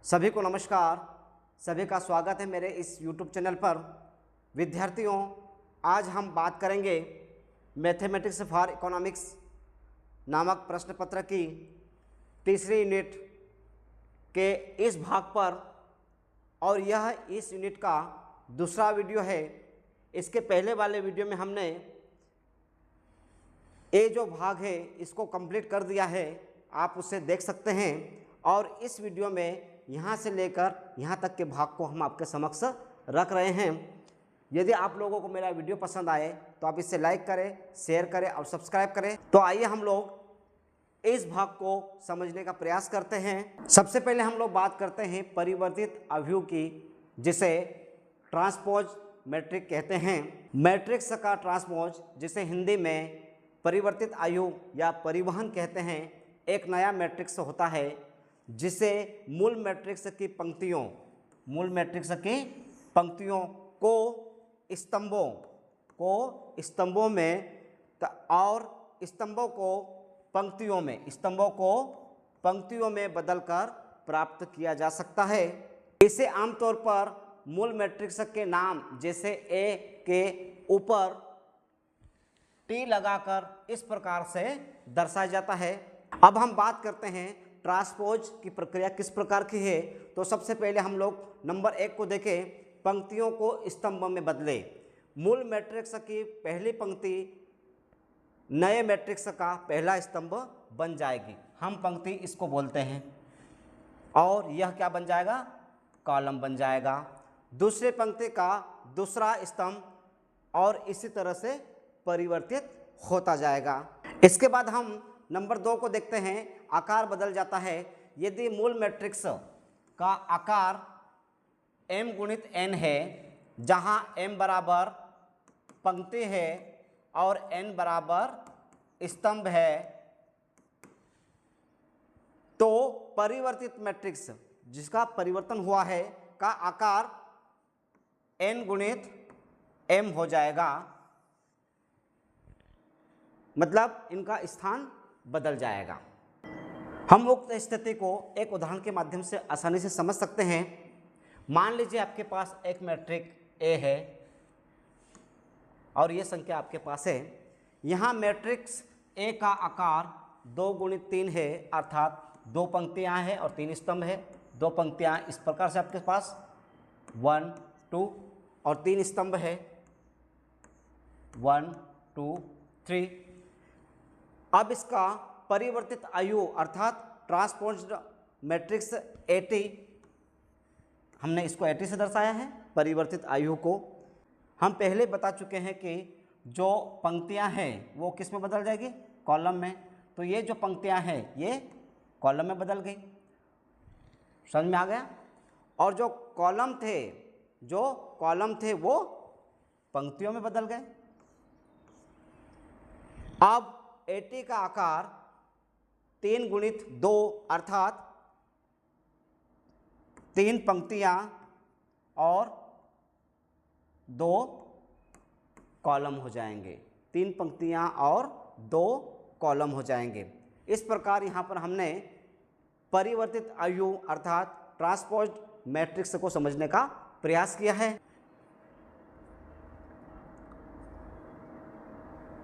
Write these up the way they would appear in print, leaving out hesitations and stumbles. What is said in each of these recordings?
सभी को नमस्कार। सभी का स्वागत है मेरे इस YouTube चैनल पर। विद्यार्थियों, आज हम बात करेंगे मैथमेटिक्स फॉर इकोनॉमिक्स नामक प्रश्न पत्र की तीसरी यूनिट के इस भाग पर, और यह इस यूनिट का दूसरा वीडियो है। इसके पहले वाले वीडियो में हमने ये जो भाग है इसको कंप्लीट कर दिया है, आप उसे देख सकते हैं। और इस वीडियो में यहाँ से लेकर यहाँ तक के भाग को हम आपके समक्ष रख रहे हैं। यदि आप लोगों को मेरा वीडियो पसंद आए तो आप इसे लाइक करें, शेयर करें और सब्सक्राइब करें। तो आइए हम लोग इस भाग को समझने का प्रयास करते हैं। सबसे पहले हम लोग बात करते हैं परिवर्तित अवयव की, जिसे ट्रांसपोज मैट्रिक्स कहते हैं। मैट्रिक्स का ट्रांसपोज, जिसे हिंदी में परिवर्तित आयु या परिवहन कहते हैं, एक नया मैट्रिक्स होता है जिसे मूल मैट्रिक्स की पंक्तियों को स्तंभों में और स्तंभों को पंक्तियों में बदलकर प्राप्त किया जा सकता है। इसे आमतौर पर मूल मैट्रिक्स के नाम जैसे ए के ऊपर टी लगाकर इस प्रकार से दर्शाया जाता है। अब हम बात करते हैं ट्रांसपोज की प्रक्रिया किस प्रकार की है। तो सबसे पहले हम लोग नंबर 1 को देखें, पंक्तियों को स्तंभ में बदले। मूल मैट्रिक्स की पहली पंक्ति नए मैट्रिक्स का पहला स्तंभ बन जाएगी। हम पंक्ति इसको बोलते हैं, और यह क्या बन जाएगा? कॉलम बन जाएगा। दूसरे पंक्ति का दूसरा स्तंभ, और इसी तरह से परिवर्तित होता जाएगा। इसके बाद हम नंबर 2 को देखते हैं। आकार बदल जाता है। यदि मूल मैट्रिक्स का आकार m गुणित n है, जहां m बराबर पंक्ति है और n बराबर स्तंभ है, तो परिवर्तित मैट्रिक्स जिसका परिवर्तन हुआ है का आकार n गुणित m हो जाएगा। मतलब इनका स्थान बदल जाएगा। हम उक्त स्थिति को एक उदाहरण के माध्यम से आसानी से समझ सकते हैं। मान लीजिए आपके पास एक मैट्रिक्स A है और ये संख्या आपके पास है। यहाँ मैट्रिक्स A का आकार 2 गुणित 3 है, अर्थात 2 पंक्तियाँ हैं और 3 स्तंभ है। 2 पंक्तियाँ इस प्रकार से आपके पास 1 2 और 3 स्तंभ है 1 2 3। अब इसका परिवर्तित आयु अर्थात ट्रांसपोज्ड मैट्रिक्स 80, हमने इसको 80 से दर्शाया है परिवर्तित आयु को। हम पहले बता चुके हैं कि जो पंक्तियां हैं वो किस में बदल जाएगी? कॉलम में। तो ये जो पंक्तियां हैं ये कॉलम में बदल गई। समझ में आ गया? और जो कॉलम थे वो पंक्तियों में बदल गए। अब 80 का आकार 3 गुणित 2 अर्थात 3 पंक्तियां और 2 कॉलम हो जाएंगे। 3 पंक्तियां और 2 कॉलम हो जाएंगे। इस प्रकार यहां पर हमने परिवर्तित आयु अर्थात ट्रांसपोज्ड मैट्रिक्स को समझने का प्रयास किया है।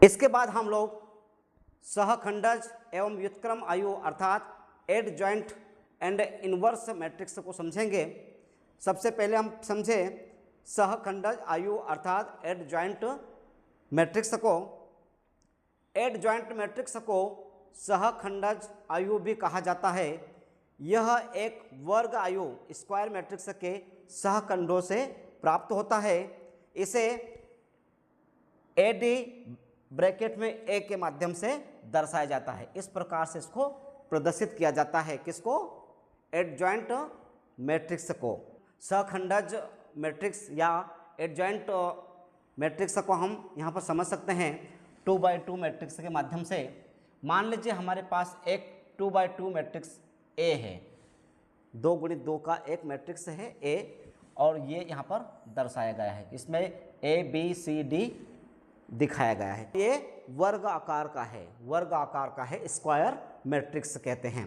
इसके बाद हम लोग सहखंडज एवं व्युत्क्रम आयु अर्थात एडजॉइंट एंड इनवर्स मैट्रिक्स को समझेंगे। सबसे पहले हम समझे सहखंडज आयु अर्थात एडजॉइंट मैट्रिक्स को। एडजॉइंट मैट्रिक्स को सहखंडज आयु भी कहा जाता है। यह एक वर्ग आयु स्क्वायर मैट्रिक्स के सहखंडों से प्राप्त होता है। इसे एडी ब्रैकेट में ए के माध्यम से दर्शाया जाता है। इस प्रकार से इसको प्रदर्शित किया जाता है। किसको? एडजॉइंट मैट्रिक्स को। सहखंडज मैट्रिक्स या एडजॉइंट मैट्रिक्स को हम यहाँ पर समझ सकते हैं 2x2 मैट्रिक्स के माध्यम से। मान लीजिए हमारे पास एक 2x2 मैट्रिक्स ए है, 2 गुणित 2 का एक मैट्रिक्स है ए, और ये यहाँ पर दर्शाया गया है। इसमें ए बी सी डी दिखाया गया है। ये वर्ग आकार का है, स्क्वायर मैट्रिक्स कहते हैं।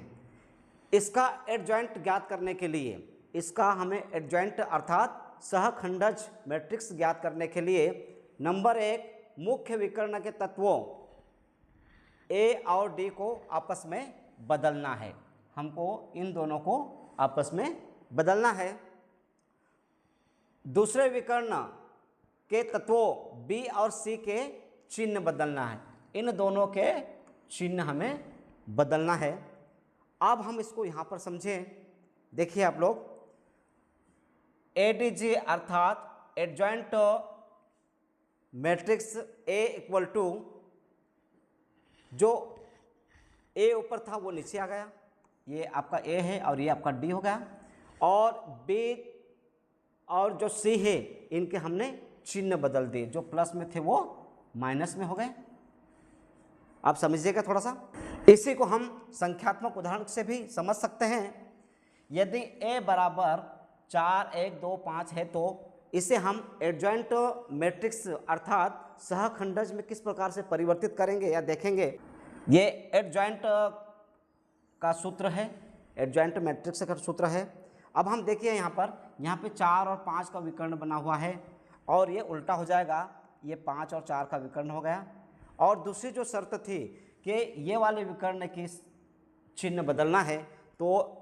इसका एडजॉइंट ज्ञात करने के लिए, इसका हमें एडजॉइंट अर्थात सहखंडज मैट्रिक्स ज्ञात करने के लिए नंबर 1 मुख्य विकर्ण के तत्वों ए और डी को आपस में बदलना है। हमको इन दोनों को आपस में बदलना है। दूसरे विकर्ण के तत्वों बी और सी के चिन्ह बदलना है। इन दोनों के चिन्ह हमें बदलना है। अब हम इसको यहाँ पर समझें। देखिए आप लोग, एडीजी अर्थात adjoint matrix A equal to, जो ए ऊपर था वो नीचे आ गया, ये आपका ए है और ये आपका डी हो गया, और बी और जो सी है इनके हमने चिन्ह बदल दिए, जो प्लस में थे वो माइनस में हो गए। आप समझिएगा थोड़ा सा। इसी को हम संख्यात्मक उदाहरण से भी समझ सकते हैं। यदि a बराबर 4 1 2 5 है तो इसे हम एडजॉइंट मैट्रिक्स अर्थात सहखंडज में किस प्रकार से परिवर्तित करेंगे या देखेंगे। ये एडजॉइंट का सूत्र है, एडजॉइंट मैट्रिक्स का सूत्र है। अब हम देखिए यहाँ पे 4 और 5 का विकर्ण बना हुआ है और ये उल्टा हो जाएगा, ये 5 और 4 का विकर्ण हो गया। और दूसरी जो शर्त थी कि ये वाले विकर्ण की चिन्ह बदलना है, तो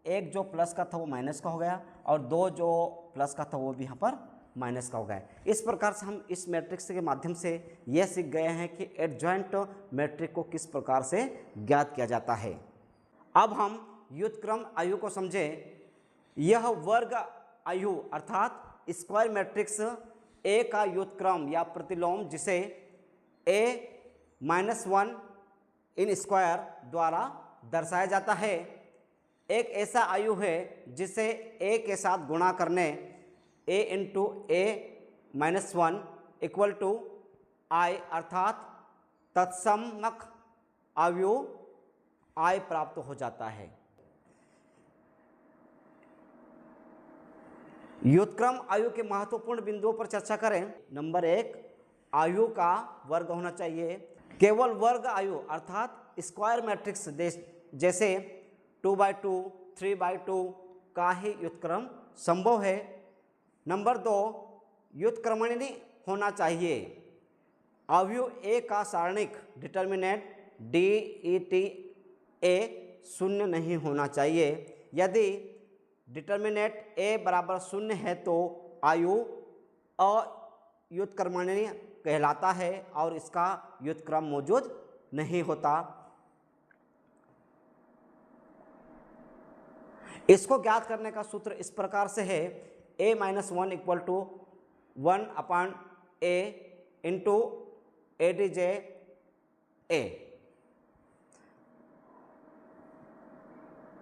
एक जो प्लस का था वो माइनस का हो गया और 2 जो प्लस का था वो भी यहाँ पर माइनस का हो गया। इस प्रकार से हम इस मैट्रिक्स के माध्यम से यह सीख गए हैं कि एडजॉइंट मैट्रिक्स को किस प्रकार से ज्ञात किया जाता है। अब हम व्युत्क्रम आयु को समझें। यह वर्ग आयु अर्थात स्क्वायर मैट्रिक्स ए का व्युत्क्रम या प्रतिलोम, जिसे a-1 इन स्क्वायर द्वारा दर्शाया जाता है, एक ऐसा आयु है जिसे a के साथ गुणा करने a into a-1 equal to i अर्थात तत्समक आयु i प्राप्त हो जाता है। व्युत्क्रम आयु के महत्वपूर्ण बिंदुओं पर चर्चा करें। नंबर 1, आयु का वर्ग होना चाहिए। केवल वर्ग आयु अर्थात स्क्वायर मैट्रिक्स जैसे 2/2 3/2 का ही व्युत्क्रम संभव है। नंबर 2, व्युत्क्रमणीय होना चाहिए। अवयव ए का सारणिक डिटर्मिनेंट DETA शून्य नहीं होना चाहिए। यदि डिटर्मिनेंट a बराबर 0 है तो आयु अव्युत्क्रमणीय कहलाता है और इसका व्युत्क्रम मौजूद नहीं होता। इसको ज्ञात करने का सूत्र इस प्रकार से है, a-1 equal to 1/a into ADJ a।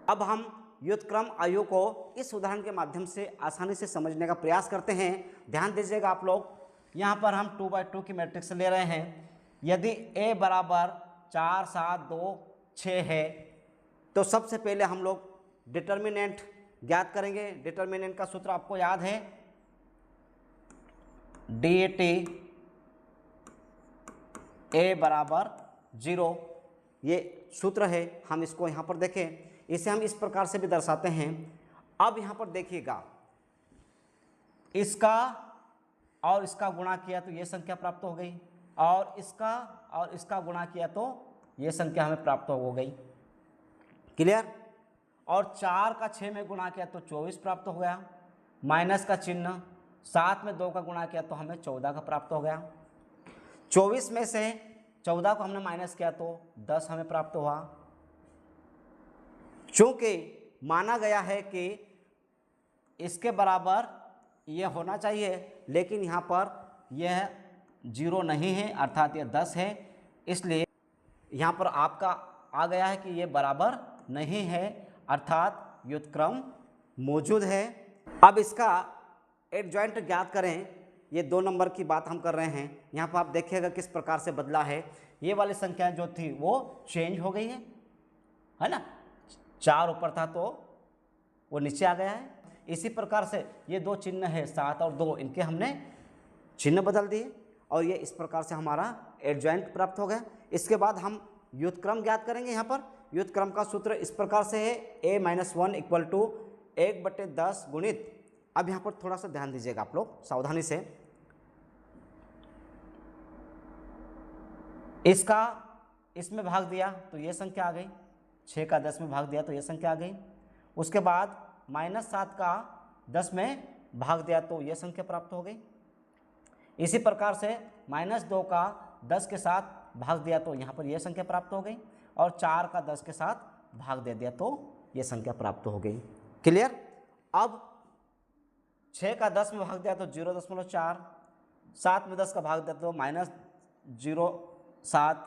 अब हम व्युत्क्रम आयु को इस उदाहरण के माध्यम से आसानी से समझने का प्रयास करते हैं। ध्यान दीजिएगा आप लोग, यहाँ पर हम 2/2 की मैट्रिक्स ले रहे हैं। यदि a बराबर 4 7 2 6 है तो सबसे पहले हम लोग डिटर्मिनेंट ज्ञात करेंगे। डिटर्मिनेंट का सूत्र आपको याद है, DT a बराबर 0, ये सूत्र है। हम इसको यहाँ पर देखें, इसे हम इस प्रकार से भी दर्शाते हैं। अब यहाँ पर देखिएगा, इसका और इसका गुणा किया तो ये संख्या प्राप्त हो गई, और इसका गुणा किया तो ये संख्या हमें प्राप्त हो गई। क्लियर। और 4 का 6 में गुणा किया तो 24 प्राप्त हो गया। माइनस का चिन्ह, 7 में 2 का गुणा किया तो हमें 14 का प्राप्त हो गया। 24 में से 14 को हमने माइनस किया तो 10 हमें प्राप्त हुआ। चूंकि माना गया है कि इसके बराबर यह होना चाहिए, लेकिन यहाँ पर यह 0 नहीं है अर्थात यह 10 है, इसलिए यहाँ पर आपका आ गया है कि यह बराबर नहीं है अर्थात व्युत्क्रम मौजूद है। अब इसका एडजॉइंट ज्ञात करें। ये 2 नंबर की बात हम कर रहे हैं। यहाँ पर आप देखिएगा किस प्रकार से बदला है। ये वाली संख्याएं जो थी वो चेंज हो गई है ना। 4 ऊपर था तो वो नीचे आ गया है। इसी प्रकार से ये 2 चिन्ह है 7 और 2, इनके हमने चिन्ह बदल दिए और ये इस प्रकार से हमारा एडजॉइंट प्राप्त हो गया। इसके बाद हम व्युत्क्रम ज्ञात करेंगे। यहाँ पर व्युत्क्रम का सूत्र इस प्रकार से है, a-1 इक्वल टू 1/10 गुणित, अब यहाँ पर थोड़ा सा ध्यान दीजिएगा आप लोग सावधानी से, इसका इसमें भाग दिया तो ये संख्या आ गई, 6 का 10 में भाग दिया तो ये संख्या आ गई, उसके बाद -7 का 10 में भाग दिया तो ये संख्या प्राप्त हो गई। इसी प्रकार से -2 का 10 के साथ भाग दिया तो यहाँ पर यह संख्या प्राप्त हो गई, और 4 का 10 के साथ भाग दे दिया तो ये संख्या प्राप्त हो गई। क्लियर। अब 6 का 10 में भाग दिया तो 0.4, 7 में 10 का भाग दिया तो -0.7,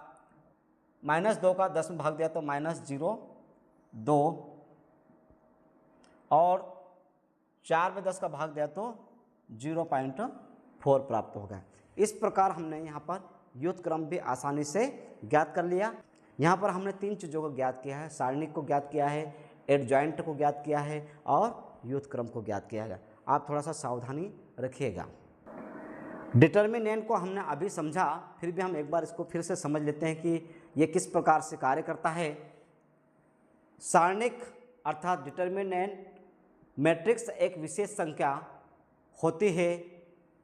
-2 का 10 में भाग दिया तो -0.2, और 4 में 10 का भाग दिया तो 0.4 प्राप्त हो गया। इस प्रकार हमने यहाँ पर व्युत्क्रम भी आसानी से ज्ञात कर लिया। यहाँ पर हमने 3 चीज़ों को ज्ञात किया है, सारणिक को ज्ञात किया है, एडजॉइंट को ज्ञात किया है और व्युत्क्रम को ज्ञात किया है। आप थोड़ा सा सावधानी रखिएगा। डिटर्मिनेंट को हमने अभी समझा, फिर भी हम एक बार इसको फिर से समझ लेते हैं कि ये किस प्रकार से कार्य करता है। सारणिक अर्थात डिटर्मिनेंट मैट्रिक्स एक विशेष संख्या होती है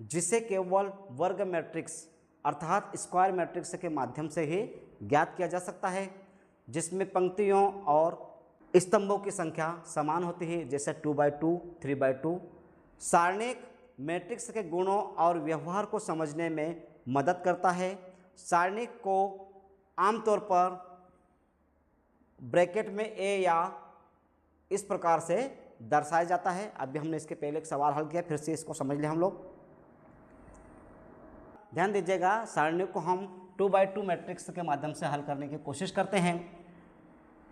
जिसे केवल वर्ग मैट्रिक्स अर्थात स्क्वायर मैट्रिक्स के माध्यम से ही ज्ञात किया जा सकता है, जिसमें पंक्तियों और स्तंभों की संख्या समान होती है, जैसे 2/2, 3/2। सारणिक मैट्रिक्स के गुणों और व्यवहार को समझने में मदद करता है। सारणिक को आमतौर पर ब्रैकेट में ए या इस प्रकार से दर्शाया जाता है। अभी हमने इसके पहले एक सवाल हल किया, फिर से इसको समझ लें हम लोग। ध्यान दीजिएगा, सारणी को हम 2/2 मैट्रिक्स के माध्यम से हल करने की कोशिश करते हैं।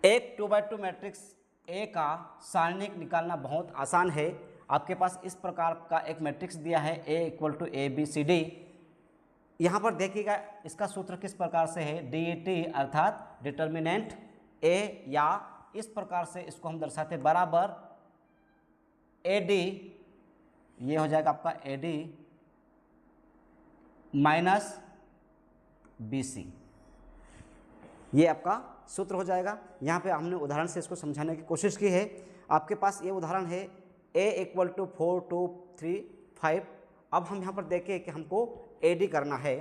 एक 2/2 मैट्रिक्स ए का सारणिक निकालना बहुत आसान है। आपके पास इस प्रकार का एक मैट्रिक्स दिया है, ए इक्वल टू ABCD। यहाँ पर देखिएगा इसका सूत्र किस प्रकार से है, DET अर्थात डिटर्मिनेंट ए, या इस प्रकार से इसको हम दर्शाते बराबर AD, ये हो जाएगा आपका AD माइनस BC, ये आपका सूत्र हो जाएगा। यहाँ पे हमने उदाहरण से इसको समझाने की कोशिश की है। आपके पास ये उदाहरण है a इक्वल टू 4, 2, 3, 5। अब हम यहाँ पर देखें कि हमको AD करना है,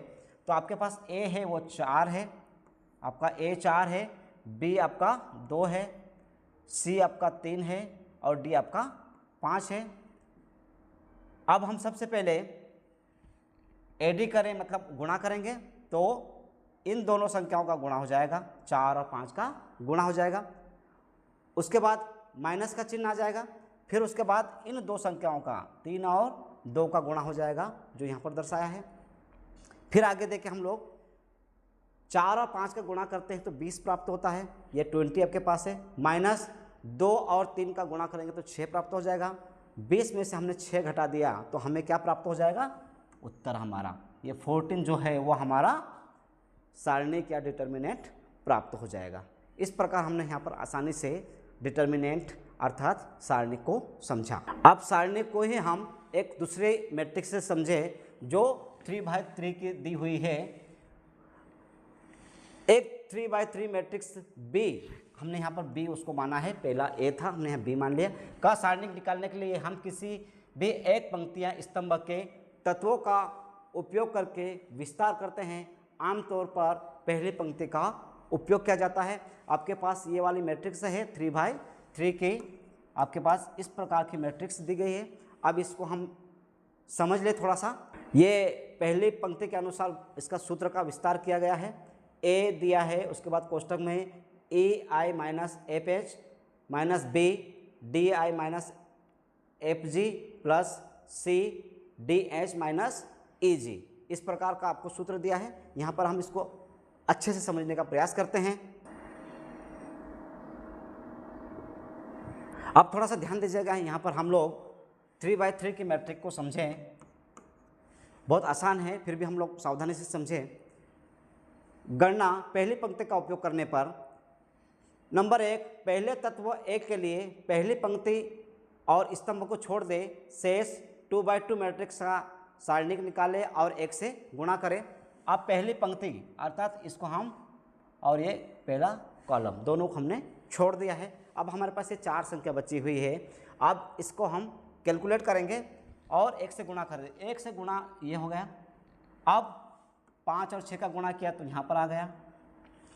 तो आपके पास a है वो 4 है, आपका a 4 है, b आपका 2 है, c आपका 3 है और d आपका 5 है। अब हम सबसे पहले AD करें, मतलब गुणा करेंगे, तो इन दोनों संख्याओं का गुणा हो जाएगा, 4 और 5 का गुणा हो जाएगा। उसके बाद माइनस का चिन्ह आ जाएगा, फिर उसके बाद इन दो संख्याओं का 3 और 2 का गुणा हो जाएगा, जो यहाँ पर दर्शाया है। फिर आगे देखें हम लोग 4 और 5 का गुणा करते हैं तो 20 प्राप्त होता है, ये 20 आपके पास है। माइनस 2 और 3 का गुणा करेंगे तो 6 प्राप्त हो जाएगा। 20 में से हमने 6 घटा दिया तो हमें क्या प्राप्त हो जाएगा, उत्तर हमारा ये 14 जो है वो हमारा सारणिक या डिटर्मिनेंट प्राप्त हो जाएगा। इस प्रकार हमने यहाँ पर आसानी से डिटर्मिनेंट अर्थात सारणिक को समझा। अब सारणिक को ही हम एक दूसरे मैट्रिक्स से समझे जो 3/3 की दी हुई है। एक 3/3 मैट्रिक्स B, हमने यहाँ पर B उसको माना है, पहला A था, हमने यहाँ B मान लिया, का सारणिक निकालने के लिए हम किसी भी एक पंक्ति या स्तंभ के तत्वों का उपयोग करके विस्तार करते हैं। आमतौर पर पहली पंक्ति का उपयोग किया जाता है। आपके पास ये वाली मैट्रिक्स है 3/3 की, आपके पास इस प्रकार की मैट्रिक्स दी गई है। अब इसको हम समझ ले थोड़ा सा। ये पहली पंक्ति के अनुसार इसका सूत्र का विस्तार किया गया है। ए दिया है, उसके बाद कोष्टक में EI minus FH minus B DI minus FG plus C DH minus EG, इस प्रकार का आपको सूत्र दिया है। यहाँ पर हम इसको अच्छे से समझने का प्रयास करते हैं। अब थोड़ा सा ध्यान दीजिएगा, यहाँ पर हम लोग 3/3 की मैट्रिक्स को समझें। बहुत आसान है, फिर भी हम लोग सावधानी से समझें। गणना पहली पंक्ति का उपयोग करने पर नंबर 1, पहले तत्व 1 के लिए पहली पंक्ति और स्तंभ को छोड़ दे, शेष 2/2 मैट्रिक्स का सारणिक निकालें और 1 से गुणा करें। अब पहली पंक्ति अर्थात इसको हम, और ये पहला कॉलम, दोनों को हमने छोड़ दिया है। अब हमारे पास ये 4 संख्या बची हुई है। अब इसको हम कैलकुलेट करेंगे और 1 से गुणा कर दें। 1 से गुणा ये हो गया। अब 5 और 6 का गुणा किया तो यहाँ पर आ गया,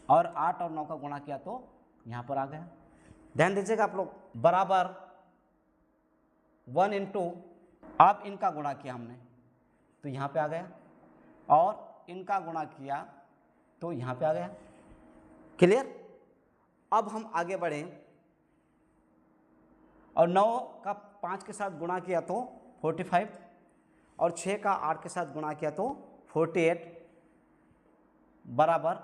और 8 और 9 का गुणा किया तो यहाँ पर आ गया। ध्यान दीजिएगा आप लोग, बराबर 1 इंटू, अब इनका गुणा किया हमने तो यहाँ पे आ गया, और इनका गुणा किया तो यहाँ पे आ गया। क्लियर? अब हम आगे बढ़ें, और 9 का 5 के साथ गुणा किया तो 45, और 6 का 8 के साथ गुणा किया तो 48, बराबर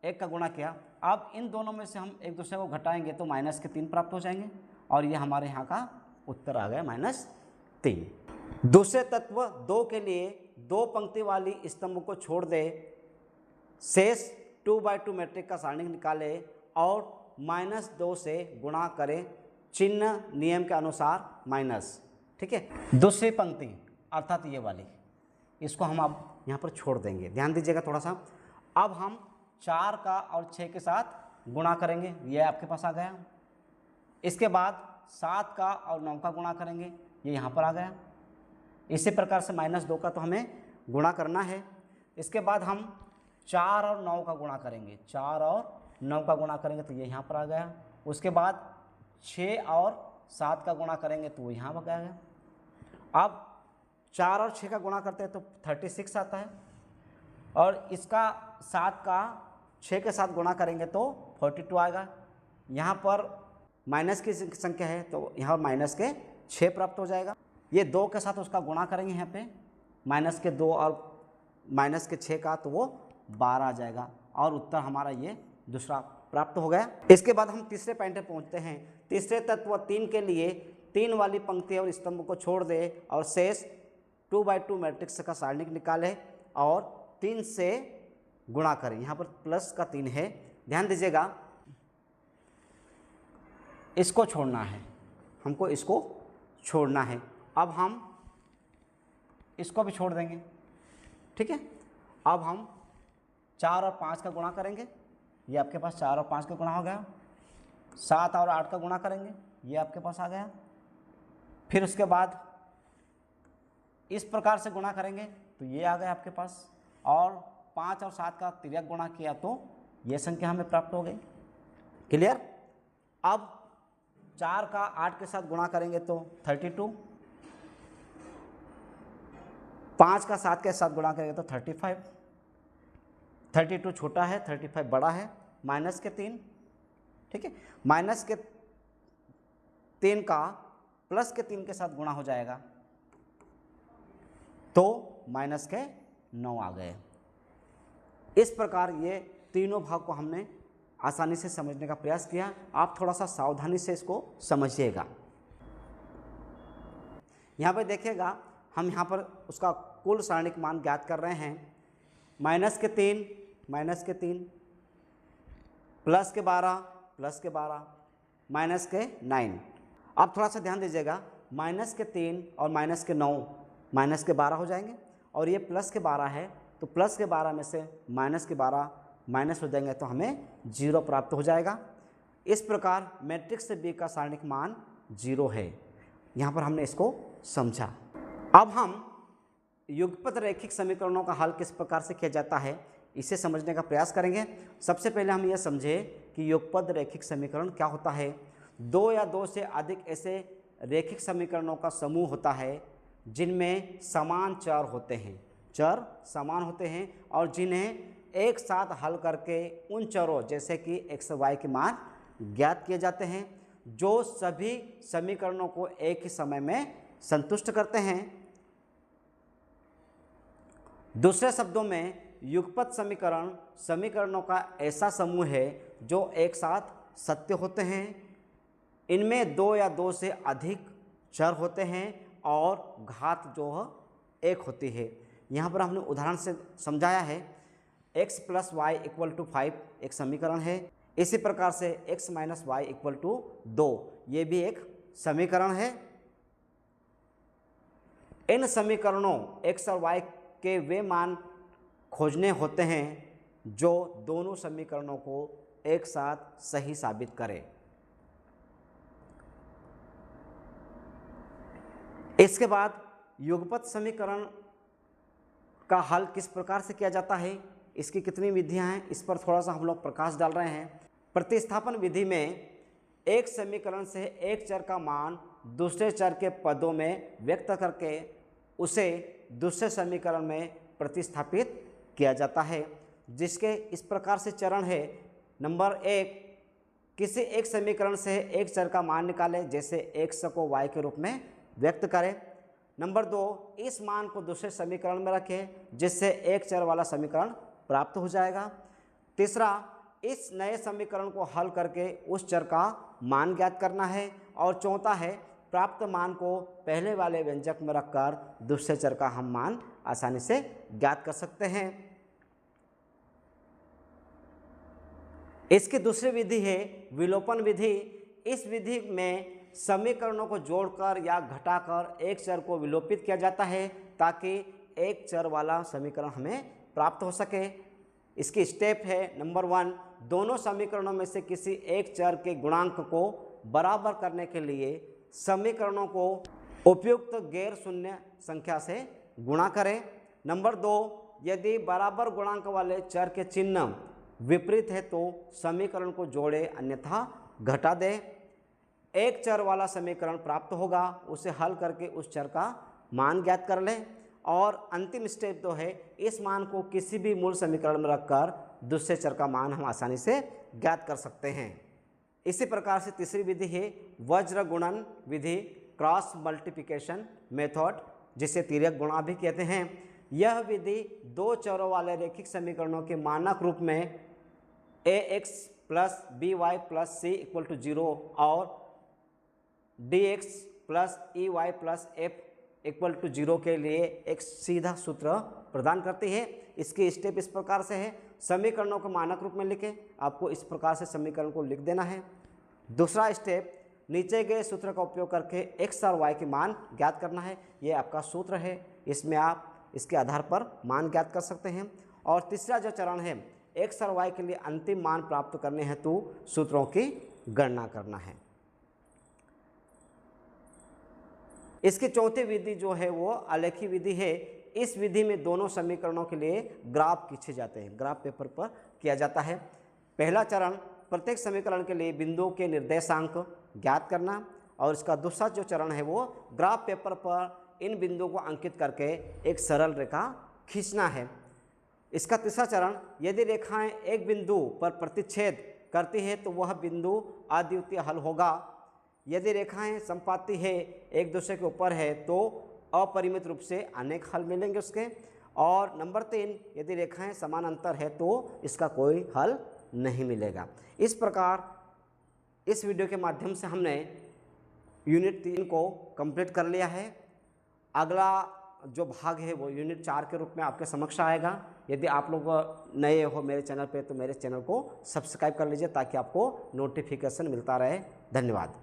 1 का गुणा किया। अब इन दोनों में से हम एक दूसरे को घटाएंगे तो माइनस के 3 प्राप्त हो जाएंगे, और ये हमारे यहाँ का उत्तर आ गया -3। दूसरे तत्व 2 के लिए 2 पंक्ति वाली स्तंभ को छोड़ दे, शेष 2/2 मैट्रिक्स का सारणिक निकाले और -2 से गुणा करें, चिन्ह नियम के अनुसार माइनस। ठीक है, दूसरी पंक्ति अर्थात ये वाली, इसको हम अब यहाँ पर छोड़ देंगे। ध्यान दीजिएगा थोड़ा सा। अब हम 4 का और 6 के साथ गुणा करेंगे, ये आपके पास आ गया। इसके बाद 7 का और 9 का गुणा करेंगे, ये यहाँ पर आ गया। इसी प्रकार से -2 का तो हमें गुणा करना है। इसके बाद हम 4 और 9 का गुणा करेंगे, 4 और 9 का गुणा करेंगे तो ये यहाँ पर आ गया। उसके बाद 6 और 7 का गुणा करेंगे तो वो यहाँ पर आ गया। अब 4 और 6 का गुणा करते हैं तो 36 आता है, और इसका 7 का 6 के साथ गुणा करेंगे तो 42 आएगा। यहाँ पर माइनस की संख्या है तो यहाँ माइनस के 6 प्राप्त हो जाएगा। ये 2 के साथ उसका गुणा करेंगे यहाँ पे, माइनस के 2 और माइनस के 6 का, तो वो 12 आ जाएगा, और उत्तर हमारा ये दूसरा प्राप्त हो गया। इसके बाद हम तीसरे पॉइंट पे पहुँचते हैं। तीसरे तत्व 3 के लिए 3 वाली पंक्ति और स्तंभ को छोड़ दे और शेष 2/2 मैट्रिक्स का सारणिक निकाले और 3 से गुणा करें। यहाँ पर प्लस का 3 है, ध्यान दीजिएगा। इसको छोड़ना है हमको, इसको छोड़ना है। अब हम इसको भी छोड़ देंगे। ठीक है, अब हम 4 और 5 का गुणा करेंगे, ये आपके पास 4 और 5 का गुणा हो गया। 7 और 8 का गुणा करेंगे, ये आपके पास आ गया। फिर उसके बाद इस प्रकार से गुणा करेंगे तो ये आ गया आपके पास, और 5 और 7 का तिर्यक गुणा किया तो ये संख्या हमें प्राप्त हो गई। क्लियर? अब 4 का 8 के साथ गुणा करेंगे तो 32, 5 का 7 के साथ गुणा करेंगे तो 35, 32 छोटा है, 35 बड़ा है, माइनस के 3। ठीक है, माइनस के 3 का प्लस के 3 के साथ गुणा हो जाएगा तो माइनस के 9 आ गए। इस प्रकार ये तीनों भाग को हमने आसानी से समझने का प्रयास किया। आप थोड़ा सा सावधानी से इसको समझिएगा। यहाँ पर देखिएगा, हम यहाँ पर उसका कुल सारणिक मान ज्ञात कर रहे हैं। माइनस के 3, प्लस के 12, माइनस के 9। अब थोड़ा सा ध्यान दीजिएगा, माइनस के 3 और माइनस के 9 माइनस के 12 हो जाएंगे, और ये प्लस के 12 है तो प्लस के 12 में से माइनस के 12 माइनस हो जाएंगे तो हमें 0 प्राप्त हो जाएगा। इस प्रकार मैट्रिक्स से बी का सारणिक मान 0 है। यहाँ पर हमने इसको समझा। अब हम युगपत रैखिक समीकरणों का हल किस प्रकार से किया जाता है इसे समझने का प्रयास करेंगे। सबसे पहले हम यह समझें कि युगपत रैखिक समीकरण क्या होता है। 2 या 2 से अधिक ऐसे रैखिक समीकरणों का समूह होता है जिनमें समान चर होते हैं, चर समान होते हैं, और जिन्हें एक साथ हल करके उन चरों जैसे कि x y के मान ज्ञात किए जाते हैं, जो सभी समीकरणों को एक ही समय में संतुष्ट करते हैं। दूसरे शब्दों में, युगपत समीकरण समीकरणों का ऐसा समूह है जो एक साथ सत्य होते हैं। इनमें 2 या 2 से अधिक चर होते हैं और घात जो है 1 होती है। यहाँ पर हमने उदाहरण से समझाया है। x + y = 5 एक समीकरण है। इसी प्रकार से x - y = 2 ये भी एक समीकरण है। इन समीकरणों x और y के वे मान खोजने होते हैं जो दोनों समीकरणों को एक साथ सही साबित करें। इसके बाद युगपत समीकरण का हल किस प्रकार से किया जाता है, इसकी कितनी विधियां हैं, इस पर थोड़ा सा हम लोग प्रकाश डाल रहे हैं। प्रतिस्थापन विधि में एक समीकरण से एक चर का मान दूसरे चर के पदों में व्यक्त करके उसे दूसरे समीकरण में प्रतिस्थापित किया जाता है, जिसके इस प्रकार से चरण है। नंबर 1, किसी एक समीकरण से एक चर का मान निकालें, जैसे x को y के रूप में व्यक्त करें। नंबर 2, इस मान को दूसरे समीकरण में रखें, जिससे एक चर वाला समीकरण प्राप्त हो जाएगा। तीसरा, इस नए समीकरण को हल करके उस चर का मान ज्ञात करना है। और चौथा है, प्राप्त मान को पहले वाले व्यंजक में रखकर दूसरे चर का हम मान आसानी से ज्ञात कर सकते हैं। इसकी दूसरी विधि है विलोपन विधि। इस विधि में समीकरणों को जोड़कर या घटाकर एक चर को विलोपित किया जाता है, ताकि एक चर वाला समीकरण हमें प्राप्त हो सके। इसकी स्टेप है नंबर 1, दोनों समीकरणों में से किसी एक चर के गुणांक को बराबर करने के लिए समीकरणों को उपयुक्त गैर शून्य संख्या से गुणा करें। नंबर 2, यदि बराबर गुणांक वाले चर के चिन्ह विपरीत है तो समीकरण को जोड़े, अन्यथा घटा दें। एक चर वाला समीकरण प्राप्त होगा, उसे हल करके उस चर का मान ज्ञात कर लें। और अंतिम स्टेप तो है, इस मान को किसी भी मूल समीकरण में रखकर दूसरे चर का मान हम आसानी से ज्ञात कर सकते हैं। इसी प्रकार से तीसरी विधि है वज्र गुणन विधि, क्रॉस मल्टीप्लिकेशन मेथड, जिसे तिर्यक गुणा भी कहते हैं। यह विधि दो चरों वाले रैखिक समीकरणों के मानक रूप में ax plus by plus c equal to 0 और dx plus ey plus f equal to 0 के लिए एक सीधा सूत्र प्रदान करती है। इसकी स्टेप इस प्रकार से है, समीकरणों को मानक रूप में लिखें, आपको इस प्रकार से समीकरण को लिख देना है। दूसरा स्टेप, नीचे गए सूत्र का उपयोग करके x और y के मान ज्ञात करना है। ये आपका सूत्र है, इसमें आप इसके आधार पर मान ज्ञात कर सकते हैं। और तीसरा जो चरण है, x और y के लिए अंतिम मान प्राप्त करने हेतु सूत्रों की गणना करना है। इसकी चौथी विधि जो है वो आलेखी विधि है। इस विधि में दोनों समीकरणों के लिए ग्राफ खींचे जाते हैं, ग्राफ पेपर पर किया जाता है। पहला चरण, प्रत्येक समीकरण के लिए बिंदुओं के निर्देशांक ज्ञात करना, और इसका दूसरा जो चरण है वो ग्राफ पेपर पर इन बिंदुओं को अंकित करके एक सरल रेखा खींचना है। इसका तीसरा चरण, यदि रेखाएं एक बिंदु पर प्रतिच्छेद करती है तो वह बिंदु अद्वितीय हल होगा। यदि रेखाएं संपाती है, एक दूसरे के ऊपर है, तो अपरिमित रूप से अनेक हल मिलेंगे उसके। और नंबर 3, यदि रेखाएं समानांतर है तो इसका कोई हल नहीं मिलेगा। इस प्रकार इस वीडियो के माध्यम से हमने यूनिट 3 को कंप्लीट कर लिया है। अगला जो भाग है वो यूनिट 4 के रूप में आपके समक्ष आएगा। यदि आप लोग नए हो मेरे चैनल पे तो मेरे चैनल को सब्सक्राइब कर लीजिए, ताकि आपको नोटिफिकेशन मिलता रहे। धन्यवाद।